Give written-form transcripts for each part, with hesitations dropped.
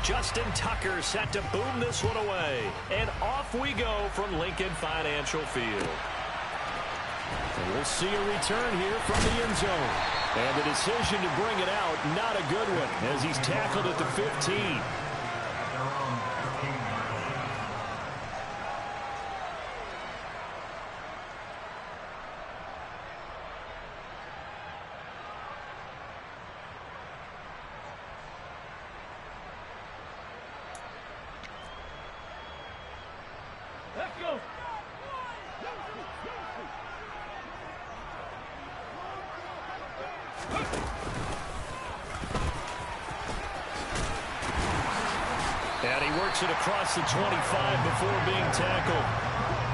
Justin Tucker set to boom this one away. And off we go from Lincoln Financial Field. And we'll see a return here from the end zone. And the decision to bring it out, not a good one, as he's tackled at the 15. Let's go. And he works it across the 25 before being tackled.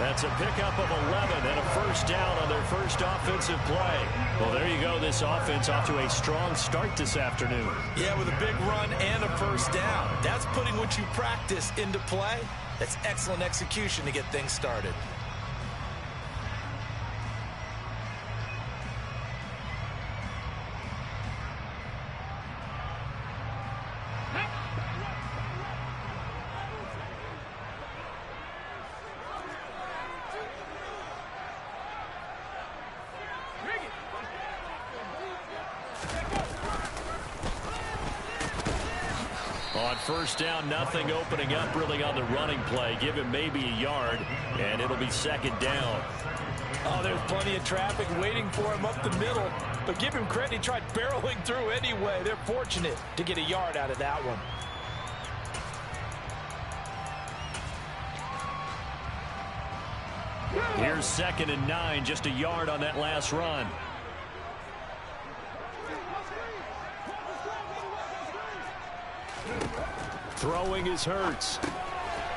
That's a pickup of 11 and a first down on their first offensive play. Well, there you go. This offense off to a strong start this afternoon. Yeah, with a big run and a first down. That's putting what you practice into play. That's excellent execution to get things started. On first down, nothing opening up really on the running play. Give him maybe a yard, and it'll be second down. Oh, there's plenty of traffic waiting for him up the middle. But give him credit, he tried barreling through anyway. They're fortunate to get a yard out of that one. Here's 2nd and 9, just a yard on that last run. Throwing is Hurts.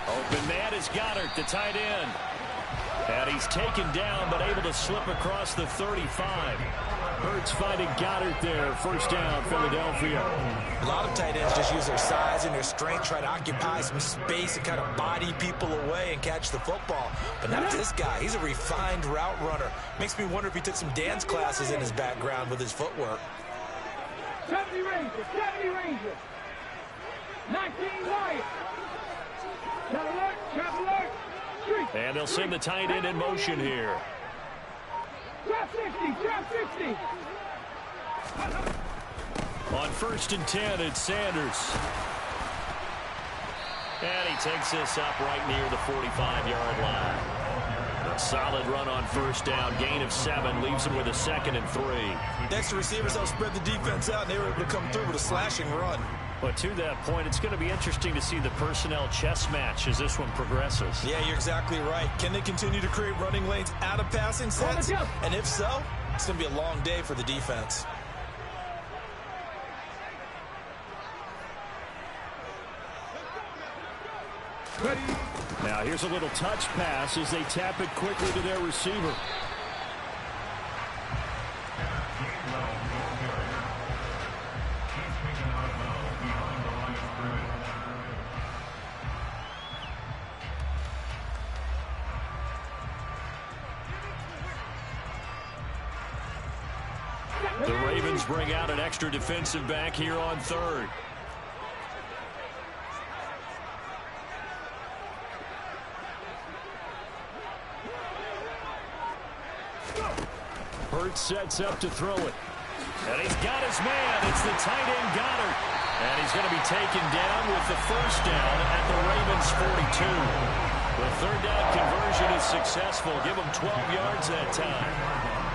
Open man is Goddard, the tight end. And he's taken down, but able to slip across the 35. Hurts finding Goddard there. First down, Philadelphia. A lot of tight ends just use their size and their strength, try to occupy some space and kind of body people away and catch the football. But not this guy. He's a refined route runner. Makes me wonder if he took some dance classes in his background with his footwork. 70 Rangers, 70 Rangers. 19 Lions. Traveler, street. And they'll send the tight end in motion here. Drop 60, drop 60. On 1st and 10, it's Sanders. And he takes this up right near the 45-yard line. A solid run on first down. Gain of 7 leaves him with a 2nd and 3. Next, the receivers helped spread the defense out, and they were able to come through with a slashing run. But to that point, it's going to be interesting to see the personnel chess match as this one progresses. Yeah, you're exactly right. Can they continue to create running lanes out of passing sets? And if so, it's going to be a long day for the defense. Now here's a little touch pass as they tap it quickly to their receiver. The Ravens bring out an extra defensive back here on 3rd. Hurts sets up to throw it. And he's got his man. It's the tight end Goddard. And he's going to be taken down with the first down at the Ravens 42. The 3rd down conversion is successful. Give him 12 yards that time.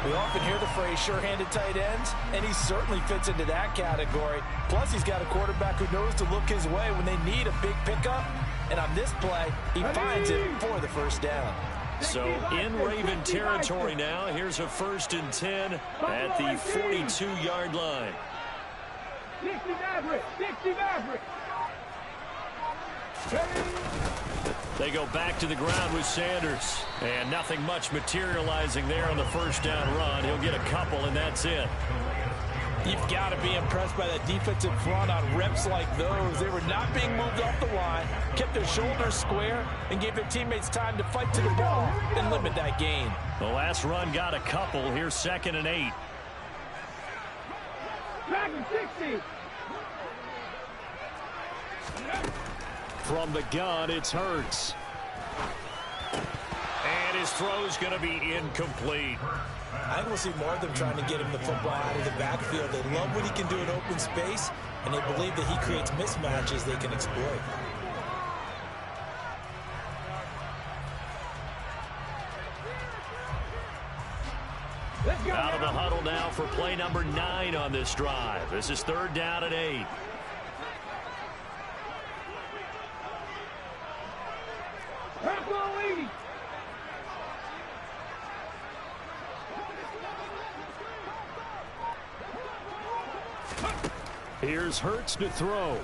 We often hear the phrase sure-handed tight ends, and he certainly fits into that category. Plus, he's got a quarterback who knows to look his way when they need a big pickup. And on this play, he finds it for the first down. So in Raven territory now. Here's a 1st and 10 at the 42-yard line. 60 Maverick, 60 Maverick. They go back to the ground with Sanders. And nothing much materializing there on the first down run. He'll get a couple, and that's it. You've got to be impressed by that defensive front on reps like those. They were not being moved off the line, kept their shoulders square, and gave their teammates time to fight to the ball and limit that gain. The last run got a couple. Here's 2nd and 8. Dragon 60. From the gun, it's Hurts. And his throw's going to be incomplete. I think we'll see more of them trying to get him the football out of the backfield. They love what he can do in open space, and they believe that he creates mismatches they can exploit. Out of the huddle now for play number 9 on this drive. This is 3rd down and 8. Here's Hurts to throw.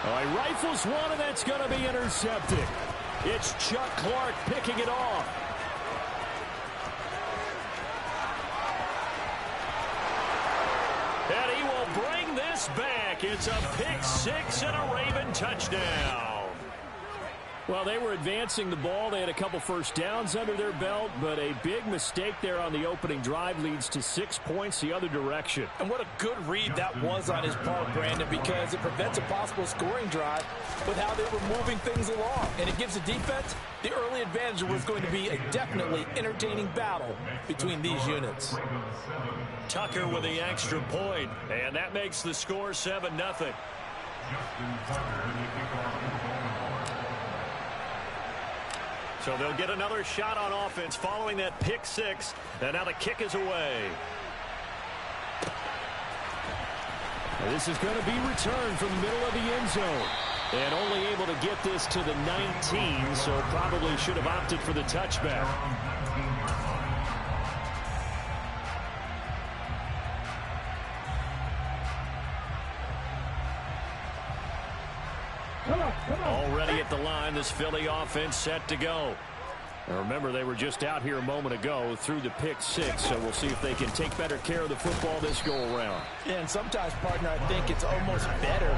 Oh, he rifles one, and that's going to be intercepted. It's Chuck Clark picking it off. And he will bring this back. It's a pick 6 and a Raven touchdown. Well, they were advancing the ball. They had a couple first downs under their belt, but a big mistake there on the opening drive leads to 6 points the other direction. And what a good read that was on his part, Brandon, because it prevents a possible scoring drive with how they were moving things along. And it gives the defense the early advantage. Was going to be a definitely entertaining battle between these units. Tucker with the extra point, and that makes the score 7-0. So they'll get another shot on offense following that pick 6, and now the kick is away. This is going to be returned from the middle of the end zone. And only able to get this to the 19, so probably should have opted for the touchback. Already at the line, this Philly offense set to go. Now remember, they were just out here a moment ago through the pick 6, so we'll see if they can take better care of the football this go-around. Yeah, and sometimes, partner, I think it's almost better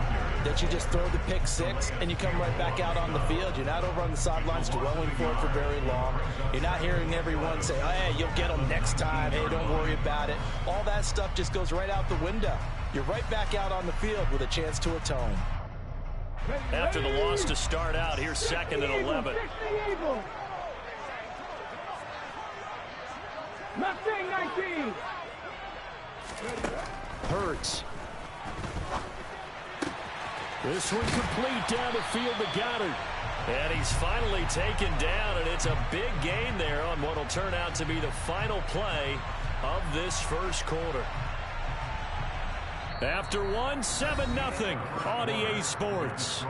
that you just throw the pick 6 and you come right back out on the field. You're not over on the sidelines dwelling for it for very long. You're not hearing everyone say, oh, hey, you'll get them next time. Hey, don't worry about it. All that stuff just goes right out the window. You're right back out on the field with a chance to atone. After the loss to start out, here's 2nd and 11. Mustang 19. Hurts. This one complete down the field to Goddard. And he's finally taken down, and it's a big gain there on what will turn out to be the final play of this first quarter. After 7-0 on EA Sports.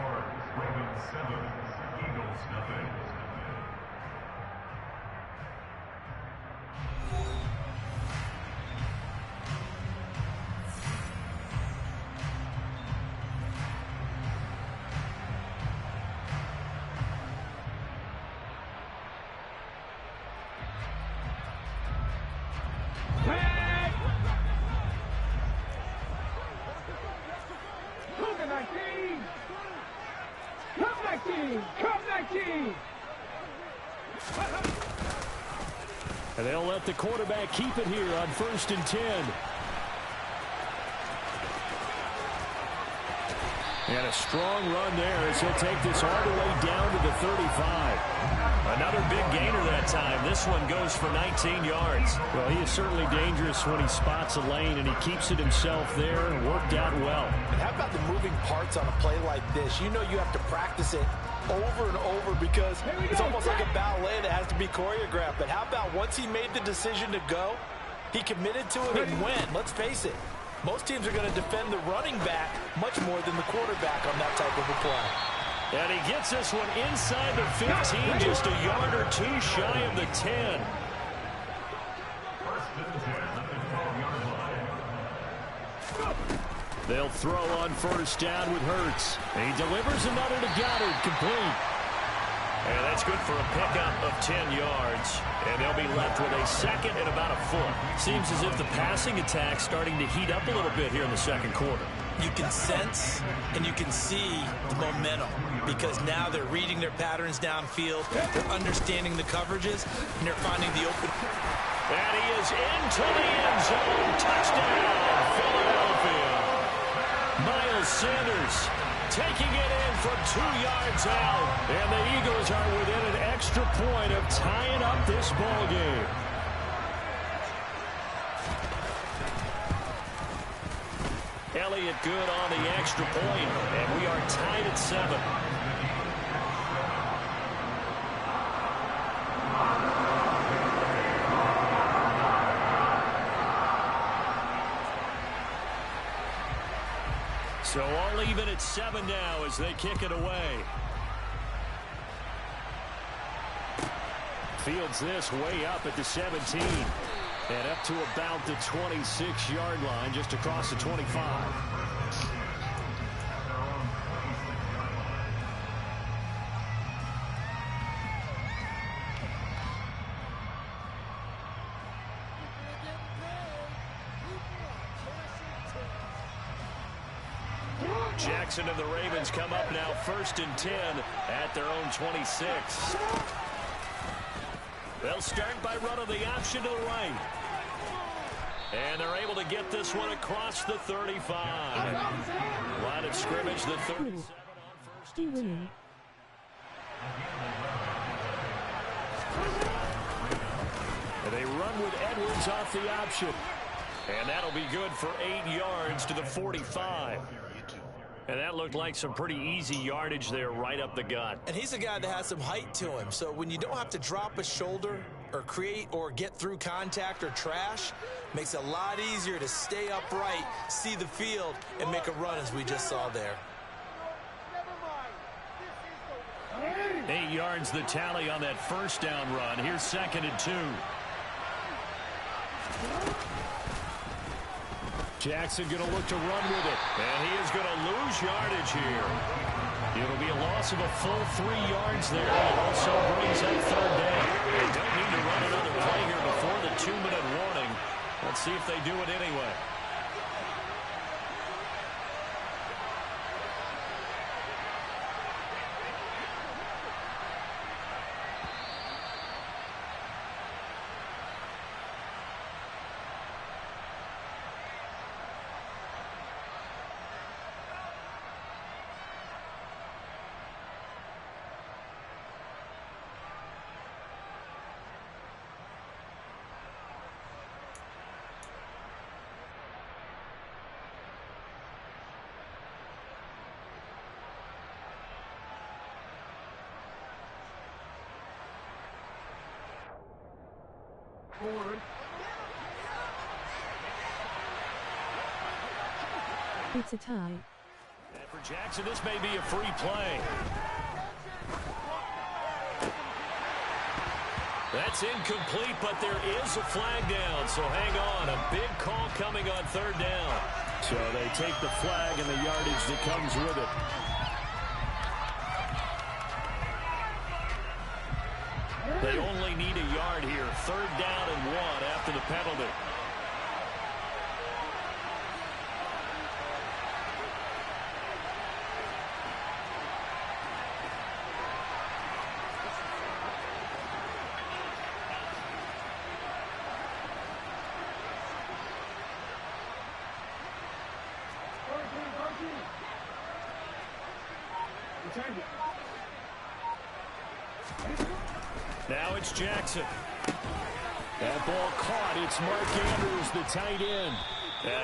And they'll let the quarterback keep it here on 1st and 10. And a strong run there as he'll take this all the way down to the 35. Another big gainer that time. This one goes for 19 yards. Well, he is certainly dangerous when he spots a lane, and he keeps it himself there and worked out well. And how about the moving parts on a play like this? You know you have to practice it over and over because it's almost like a ballet that has to be choreographed. But how about once he made the decision to go, he committed to it and went. Let's face it, most teams are going to defend the running back much more than the quarterback on that type of a play. And he gets this one inside the 15, just a yard or two shy of the 10. They'll throw on 1st down with Hurts. And he delivers another to Goddard, complete. And that's good for a pickup of 10 yards. And they'll be left with a 2nd and about a foot. Seems as if the passing attack's starting to heat up a little bit here in the second quarter. You can sense and you can see the momentum because now they're reading their patterns downfield. They're understanding the coverages, and they're finding the open. And he is into the end zone. Touchdown, Philadelphia. Miles Sanders taking it in from 2 yards out. And the Eagles are within an extra point of tying up this ball game. Elliott good on the extra point, and we are tied at 7. So all even at 7 now as they kick it away. Fields this way up at the 17. And up to about the 26-yard line, just across the 25. Jackson and the Ravens come up now 1st and 10 at their own 26. They'll start by running the option to the right. And they're able to get this one across the 35. Line of scrimmage, the 37 on 1st and 10. And they run with Edwards off the option. And that'll be good for 8 yards to the 45. And that looked like some pretty easy yardage there right up the gut. And he's a guy that has some height to him. So when you don't have to drop a shoulder or create or get through contact or trash, makes it a lot easier to stay upright, see the field, and make a run as we just saw there. 8 yards the tally on that first down run. Here's 2nd and 2. Jackson going to look to run with it. And he is going to lose yardage here. It'll be a loss of a full 3 yards there. It also brings up 3rd down. They don't need to run another play here before the 2-minute warning. Let's see if they do it anyway. It's a tie. And for Jackson, this may be a free play. That's incomplete, but there is a flag down, so hang on. A big call coming on 3rd down. So they take the flag and the yardage that comes with it. They only need a yard here. 3rd down and 1 after the penalty. Now it's Jackson. That ball caught. It's Mark Andrews, the tight end.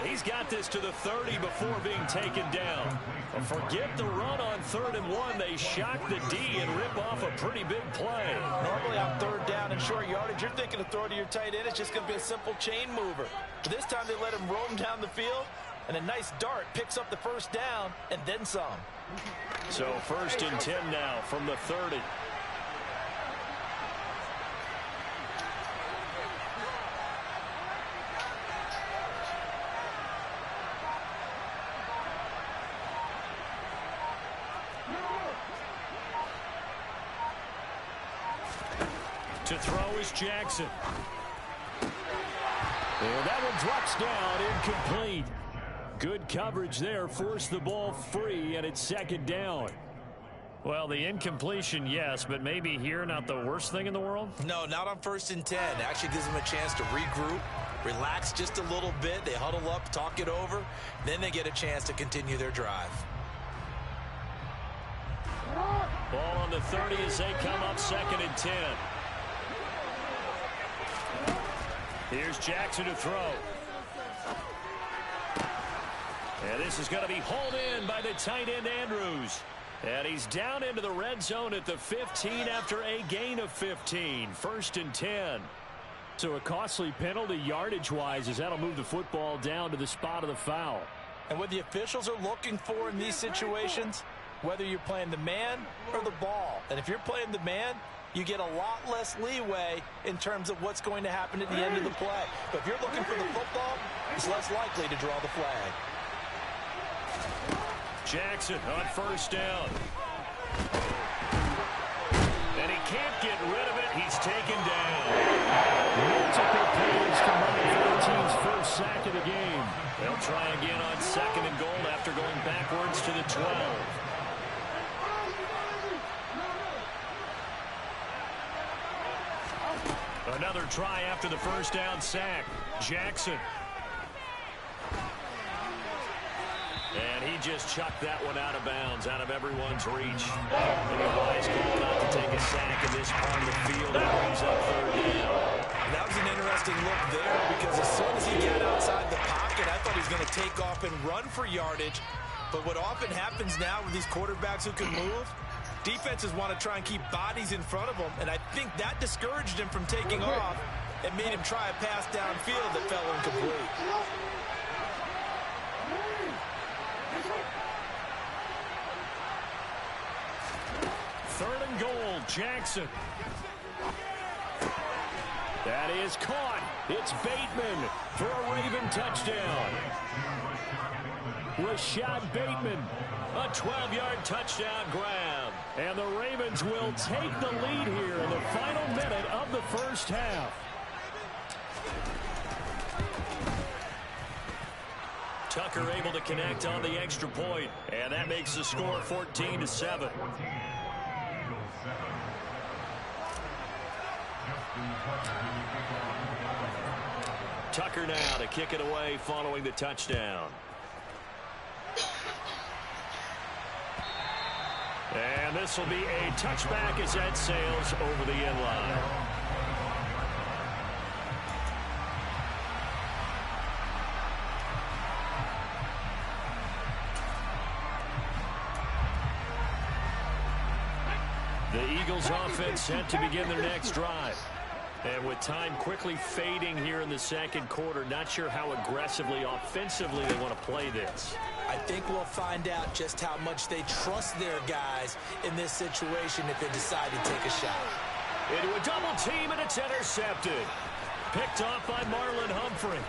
He's got this to the 30 before being taken down. But forget the run on 3rd and 1. They shock the D and rip off a pretty big play. Normally on 3rd down and short yardage, you're thinking of throw to your tight end. It's just going to be a simple chain mover. But this time they let him roam down the field, and a nice dart picks up the 1st down and then some. So 1st and 10 now from the 30. To throw is Jackson. And that one drops down, incomplete. Good coverage there, forced the ball free, and it's 2nd down. Well, the incompletion, yes, but maybe here not the worst thing in the world? No, not on 1st and 10. It actually gives them a chance to regroup, relax just a little bit. They huddle up, talk it over. Then they get a chance to continue their drive. the 30 as they come up 2nd and 10. Here's Jackson to throw. And this is going to be hauled in by the tight end Andrews. And he's down into the red zone at the 15 after a gain of 15. 1st and 10. So a costly penalty yardage-wise as that'll move the football down to the spot of the foul. And what the officials are looking for in these situations, whether you're playing the man or the ball. And if you're playing the man, you get a lot less leeway in terms of what's going to happen at the end of the play. But if you're looking for the football, it's less likely to draw the flag. Jackson on 1st down. And he can't get rid of it. He's taken down. Multiple plays combined for the team's first sack of the game. They'll try again on 2nd and goal after going backwards to the 12. Another try after the 1st down sack. Jackson. And he just chucked that one out of bounds, out of everyone's reach. And a wise call not to take a sack in this part of the field. That brings up 3rd down. That was an interesting look there because as soon as he got outside the pocket, I thought he was going to take off and run for yardage. But what often happens now with these quarterbacks who can move, defenses want to try and keep bodies in front of them. And I think that discouraged him from taking off and made him try a pass downfield that fell incomplete. 3rd and goal, Jackson. That is caught. It's Bateman for a Raven touchdown. Rashad Bateman, a 12-yard touchdown grab. And the Ravens will take the lead here in the final minute of the 1st half. Tucker able to connect on the extra point, and that makes the score 14-7. Tucker now to kick it away following the touchdown. And this will be a touchback as that sails over the end line. The Eagles offense set to begin their next drive. And with time quickly fading here in the 2nd quarter, not sure how aggressively, offensively they want to play this. I think we'll find out just how much they trust their guys in this situation if they decide to take a shot. Into a double team, and it's intercepted. Picked off by Marlon Humphrey.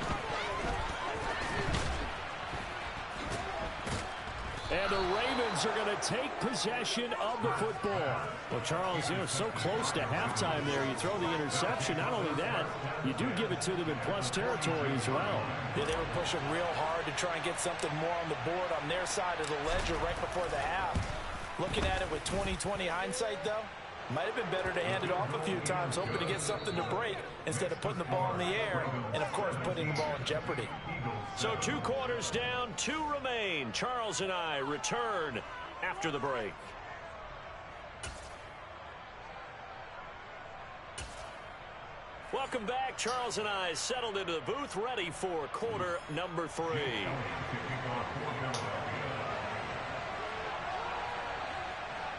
And the Ravens are going to take possession of the football. Well, Charles, so close to halftime there. You throw the interception. Not only that, you do give it to them in plus territory as well. Yeah, they were pushing real hard to try and get something more on the board on their side of the ledger right before the half. Looking at it with 20/20 hindsight, though, might have been better to hand it off a few times, hoping to get something to break instead of putting the ball in the air and, of course, putting the ball in jeopardy. So 2 quarters down, 2 remain. Charles and I return after the break. Welcome back. Charles and I settled into the booth, ready for quarter number 3.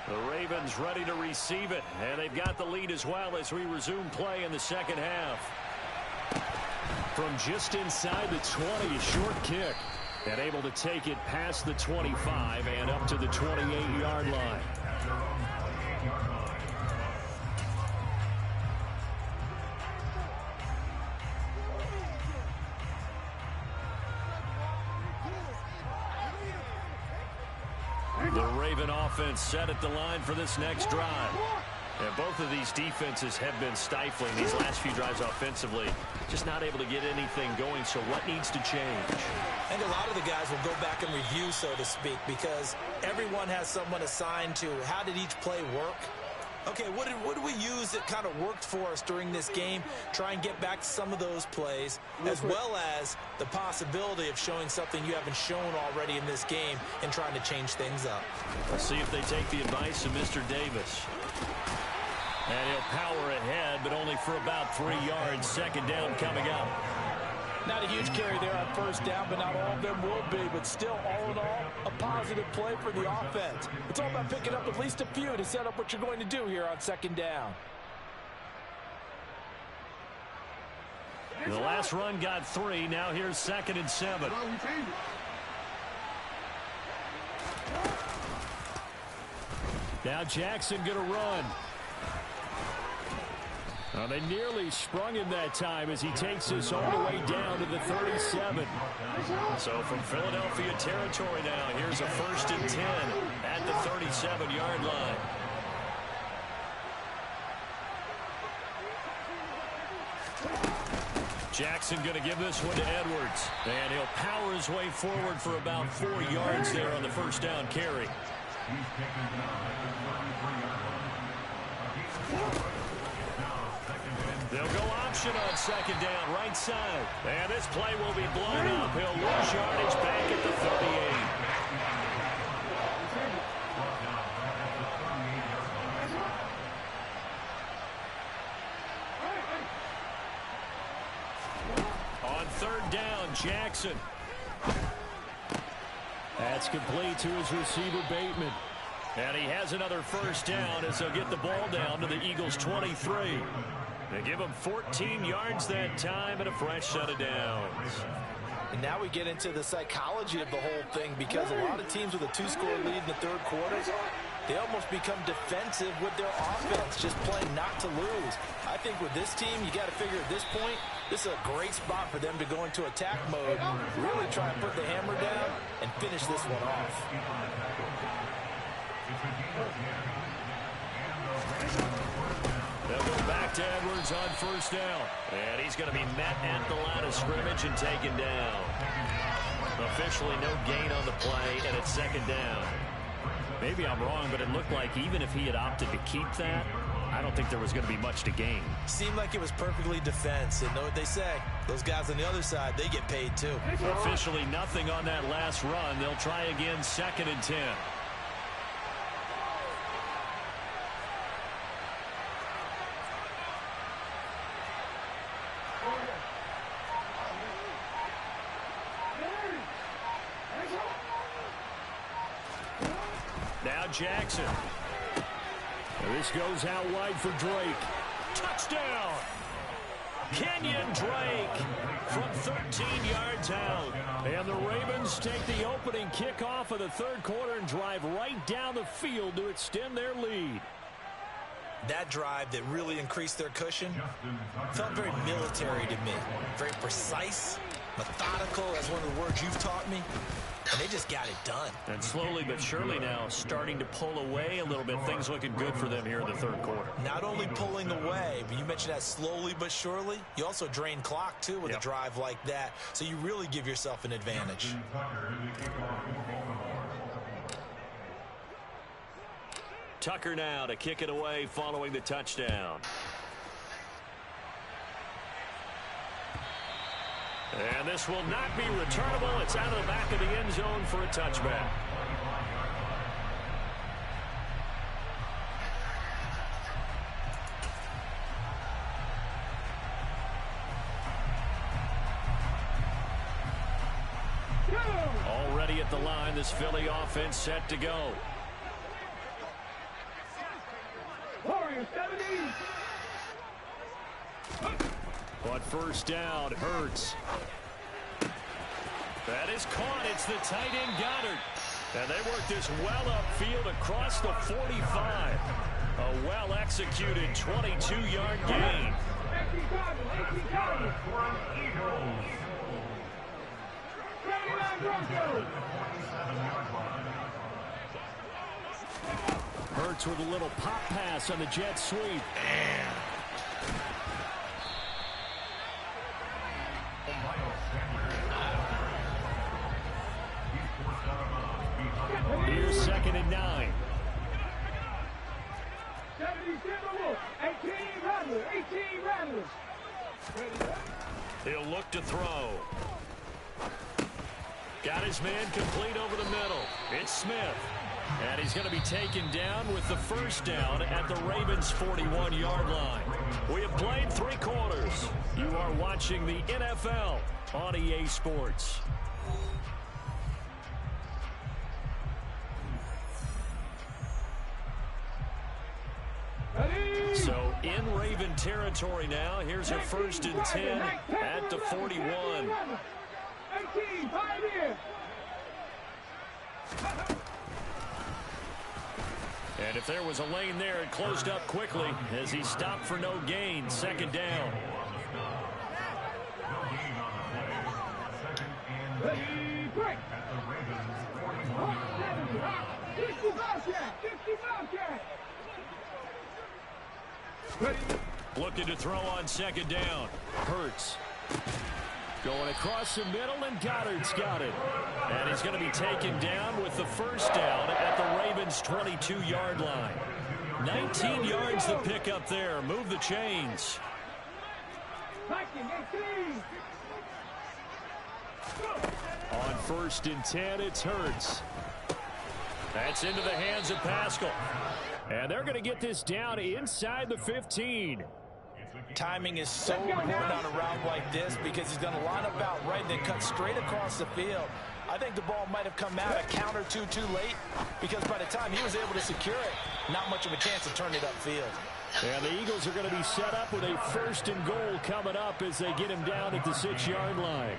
The Ravens ready to receive it, and they've got the lead as well as we resume play in the 2nd half. From just inside the 20, a short kick, and able to take it past the 25 and up to the 28-yard line. The Raven offense set at the line for this next drive. And both of these defenses have been stifling these last few drives offensively. Just not able to get anything going, so what needs to change? I think a lot of the guys will go back and review, so to speak, because everyone has someone assigned to how did each play work. Okay, what did we use that kind of worked for us during this game? Try and get back to some of those plays, as well as the possibility of showing something you haven't shown already in this game and trying to change things up. Let's see if they take the advice of Mr. Davis. And he'll power ahead, but only for about 3 yards. Second down coming up. Not a huge carry there on first down, but not all of them will be. But still, all in all, a positive play for the offense. It's all about picking up at least a few to set up what you're going to do here on second down. The last run got 3. Now here's 2nd and 7. Now Jackson going to run. They nearly sprung him that time as he takes this all the way down to the 37. So from Philadelphia territory now, here's a 1st and 10 at the 37-yard line. Jackson going to give this one to Edwards. And he'll power his way forward for about 4 yards there on the first down carry. They'll go option on second down, right side. And this play will be blown up. He'll lose yardage back at the 38. On 3rd down, Jackson. That's complete to his receiver, Bateman. And he has another first down as they'll get the ball down to the Eagles' 23. They give him 14 yards that time and a fresh set of downs. And now we get into the psychology of the whole thing, because a lot of teams with a 2-score lead in the third quarter, they almost become defensive with their offense, just playing not to lose. I think with this team, you got to figure at this point, this is a great spot for them to go into attack mode, really try and put the hammer down and finish this one off. They'll go back to Edwards on first down. And he's going to be met at the line of scrimmage and taken down. Officially no gain on the play, and it's 2nd down. Maybe I'm wrong, but it looked like even if he had opted to keep that, I don't think there was going to be much to gain. Seemed like it was perfectly defense. And know what they say? Those guys on the other side, they get paid too. Officially nothing on that last run. They'll try again, 2nd and 10. Now Jackson. This goes out wide for Drake. Touchdown! Kenyon Drake from 13 yards out. And the Ravens take the opening kickoff of the third quarter and drive right down the field to extend their lead. That drive that really increased their cushion felt very military to me. Very precise, methodical, that's one of the words you've taught me. And they just got it done. And slowly but surely now starting to pull away a little bit. Things looking good for them here in the third quarter. Not only pulling away, but you mentioned that slowly but surely. You also drain clock, too, with a drive like that. So you really give yourself an advantage. Tucker now to kick it away following the touchdown. And this will not be returnable. It's out of the back of the end zone for a touchback. Already at the line, this Philly offense set to go. Warriors 70. On first down, Hurts. That is caught. It's the tight end Goddard. And they work this well upfield across the 45. A well-executed 22-yard gain. Hurts with a little pop pass on the jet sweep. Here's 2nd and 9. He'll look to throw. Got his man complete over the middle. It's Smith. And he's going to be taken down with the first down at the Ravens' 41-yard line. We have played 3 quarters. You are watching the NFL on EA Sports. So in Raven territory now. Here's a 1st and 10 at the 41. 18, Pioneer. And if there was a lane there, it closed up quickly as he stopped for no gain. 2nd down. Looking to throw on 2nd down. Hurts. Going across the middle, and Goddard's got it. And he's going to be taken down with the first down at the Ravens' 22-yard line. 19 yards to pick up there. Move the chains. On 1st and 10, it's Hurts. That's into the hands of Pascal. And they're going to get this down inside the 15. Timing is so important on a route like this because he's going to line up out right and then cut straight across the field. I think the ball might have come out a count or two too late because by the time he was able to secure it, not much of a chance to turn it upfield. And the Eagles are going to be set up with a 1st and goal coming up as they get him down at the 6-yard line.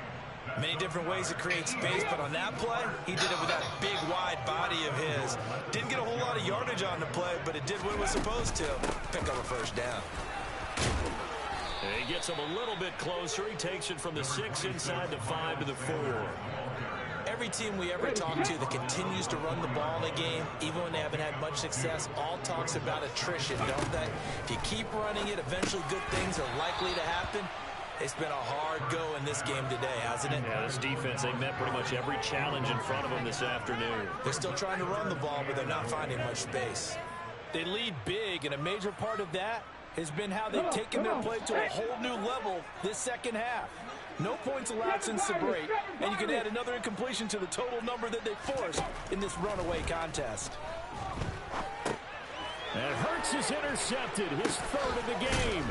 Many different ways to create space, but on that play, he did it with that big, wide body of his. Didn't get a whole lot of yardage on the play, but it did what it was supposed to. Pick up a 1st down. And he gets him a little bit closer. He takes it from the 6 inside the 5 to the 4. Every team we ever talk to that continues to run the ball in a game, even when they haven't had much success, all talks about attrition, don't they? If you keep running it, eventually good things are likely to happen. It's been a hard go in this game today, hasn't it? Yeah, this defense, they met pretty much every challenge in front of them this afternoon. They're still trying to run the ball, but they're not finding much space. They lead big, and a major part of that has been how they've taken their play to a whole new level this 2nd half. No points allowed since the break, and you can add another incompletion to the total number that they forced in this runaway contest. And Hurts is intercepted, his 3rd of the game.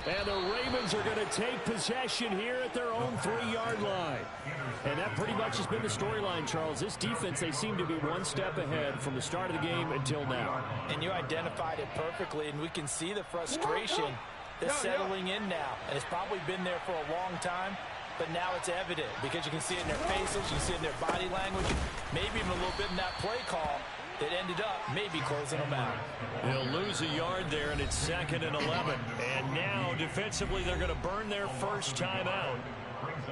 And the Ravens are going to take possession here at their own 3-yard line. And that pretty much has been the storyline, Charles. This defense, they seem to be one step ahead from the start of the game until now. And you identified it perfectly, and we can see the frustration that's settling in now. And it's probably been there for a long time, but now it's evident because you can see it in their faces, you can see it in their body language, maybe even a little bit in that play call that ended up maybe closing them out. They'll lose a yard there, and it's 2nd and 11. And now, defensively, they're going to burn their first timeout.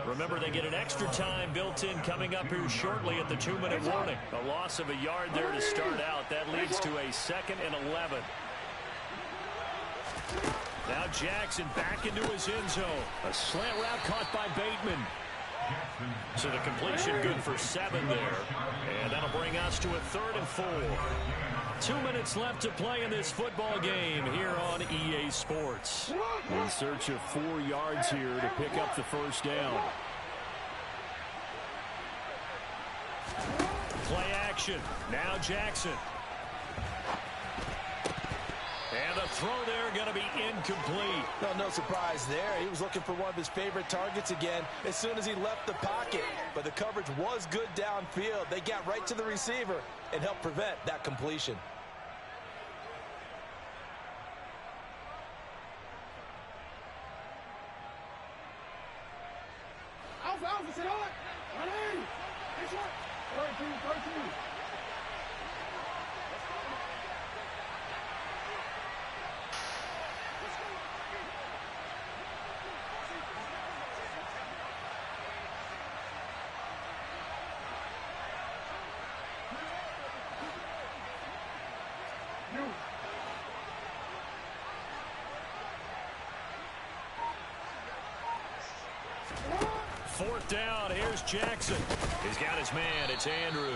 Remember, they get an extra time built in coming up here shortly at the 2-minute warning. A loss of a yard there to start out. That leads to a 2nd and 11. Now Jackson back into his end zone. A slant route caught by Bateman. So the completion good for 7 there. And that'll bring us to a 3rd and 4. 2 minutes left to play in this football game here on EA Sports. In search of 4 yards here to pick up the first down. Play action. Now Jackson. And the throw there going to be incomplete. No surprise there. He was looking for one of his favorite targets again as soon as he left the pocket. But the coverage was good downfield. They got right to the receiver and helped prevent that completion. Alpha, sit on. 13. fourth down. Here's Jackson. He's got his man. It's Andrews.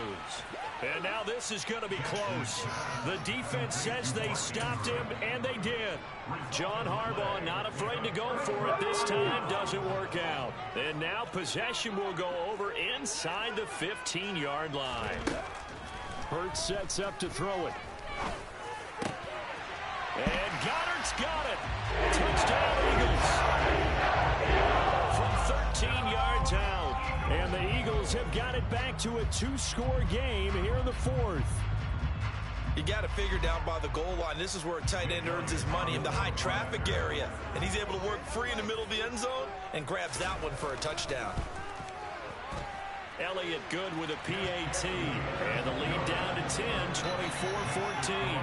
And now this is going to be close. The defense says they stopped him, and they did. John Harbaugh not afraid to go for it this time. Doesn't work out. And now possession will go over inside the 15-yard line. Hurts sets up to throw it. And Goddard's got it. Touchdown, Eagles. From 13 yards out. And the Eagles have got it back to a two-score game here in the fourth. You got to figure down by the goal line. This is where a tight end earns his money in the high traffic area. And he's able to work free in the middle of the end zone and grabs that one for a touchdown. Elliott good with a PAT. And the lead down to 10, 24-14.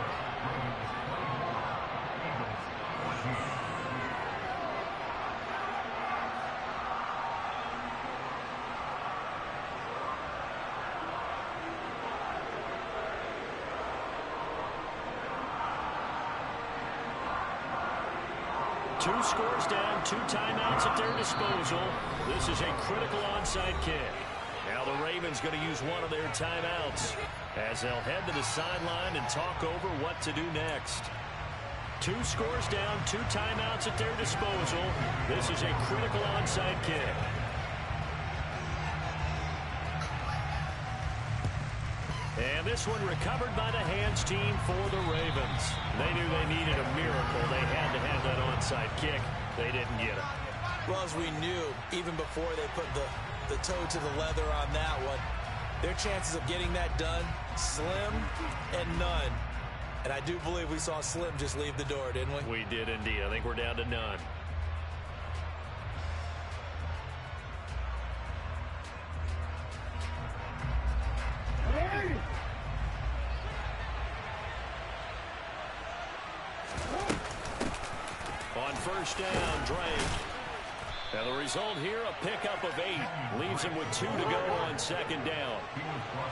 Two scores down, 2 timeouts at their disposal. This is a critical onside kick. Now the Ravens going to use one of their timeouts as they'll head to the sideline and talk over what to do next. 2 scores down, 2 timeouts at their disposal. This is a critical onside kick. And this one recovered by the hands team for the Ravens. They knew they needed a miracle. They had to have that onside kick. They didn't get it. Well, as we knew, even before they put the toe to the leather on that one, their chances of getting that done, slim and none. And I do believe we saw Slim just leave the door, didn't we? We did indeed. I think we're down to none. On first down, Drake. And the result here, a pickup of 8. Leaves him with 2 to go on second down.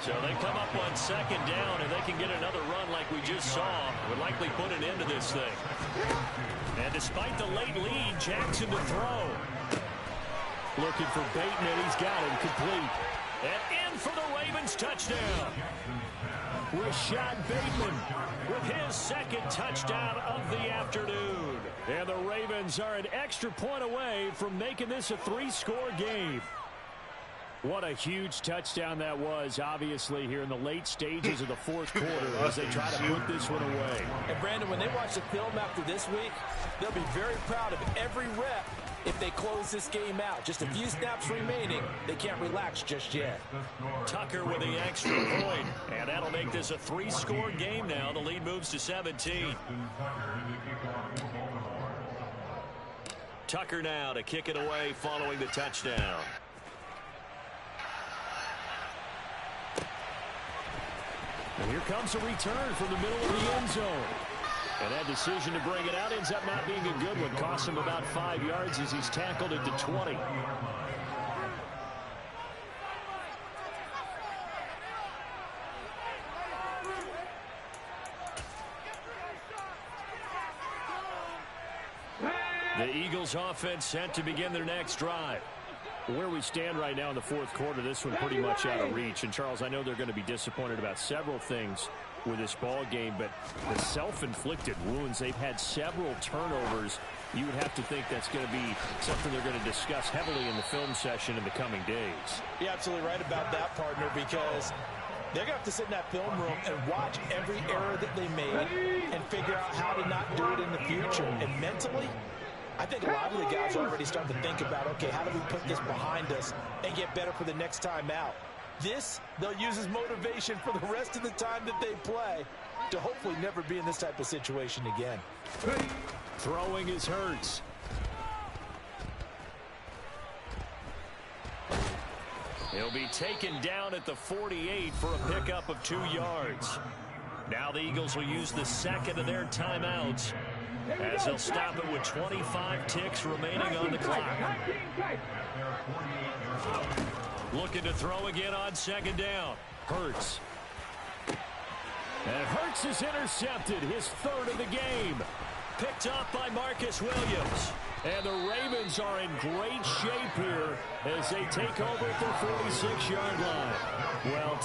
So they come up on second down, and they can get another run like we just saw. Would likely put an end to this thing. And despite the late lead, Jackson to throw. Looking for Bateman. He's got him complete. And in for the Ravens touchdown. Rashad Bateman with his second touchdown of the afternoon. And the Ravens are an extra point away from making this a 3-score game. What a huge touchdown that was, obviously, here in the late stages of the fourth quarter as they try to put this one away. And, Brandon, when they watch the film after this week, they'll be very proud of every rep if they close this game out. Just a few snaps remaining. They can't relax just yet. Tucker with the extra point, and that'll make this a 3-score game now. The lead moves to 17. Tucker now to kick it away following the touchdown. And here comes a return from the middle of the end zone. And that decision to bring it out ends up not being a good one. Cost him about 5 yards as he's tackled at the 20. The Eagles offense set to begin their next drive. Where we stand right now in the fourth quarter, this one pretty much out of reach. And, Charles, I know they're going to be disappointed about several things with this ball game, but the self-inflicted wounds, they've had several turnovers. You would have to think that's going to be something they're going to discuss heavily in the film session in the coming days. You're absolutely right about that, partner, because they're going to have to sit in that film room and watch every error that they made and figure out how to not do it in the future. And mentally, I think a lot of the guys are already starting to think about, okay, how do we put this behind us and get better for the next time out? This, they'll use as motivation for the rest of the time that they play to hopefully never be in this type of situation again. Throwing is Hurts. He'll be taken down at the 48 for a pickup of 2 yards. Now the Eagles will use the second of their timeouts as they'll stop it with 25 ticks remaining on the clock. Looking to throw again on second down. Hurts. And Hurts is intercepted, his third of the game. Picked up by Marcus Williams. And the Ravens are in great shape here as they take over at their 46-yard line. Well,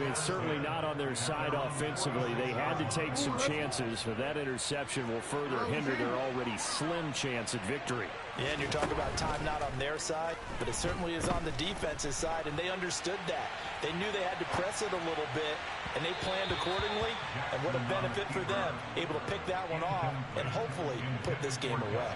it's certainly not on their side offensively. They had to take some chances, but that interception will further hinder their already slim chance at victory. Yeah, and you're talking about time not on their side, but it certainly is on the defense's side, and they understood that. They knew they had to press it a little bit, and they planned accordingly, and what a benefit for them, able to pick that one off and hopefully put this game away.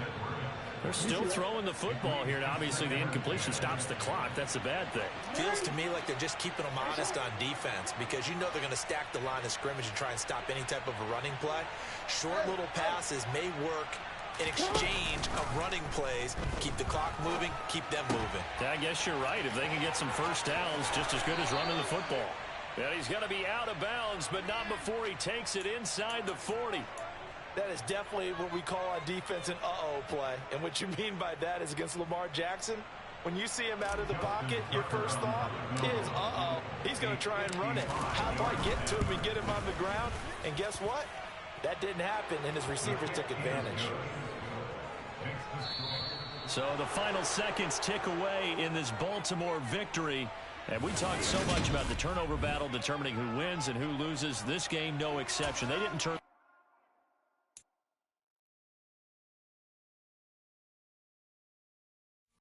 They're still throwing the football here, and obviously the incompletion stops the clock. That's a bad thing. Feels to me like they're just keeping them honest on defense because you know they're going to stack the line of scrimmage and try and stop any type of a running play. Short little passes may work in exchange of running plays. Keep the clock moving, keep them moving. I guess you're right. If they can get some first downs, just as good as running the football. And he's going to be out of bounds, but not before he takes it inside the 40. That is definitely what we call on defense an uh-oh play. And what you mean by that is against Lamar Jackson, when you see him out of the pocket, your first thought is, uh-oh, he's going to try and run it. How do I get to him and get him on the ground? And guess what? That didn't happen, and his receivers took advantage. So the final seconds tick away in this Baltimore victory. And we talked so much about the turnover battle determining who wins and who loses. This game, no exception. They didn't turn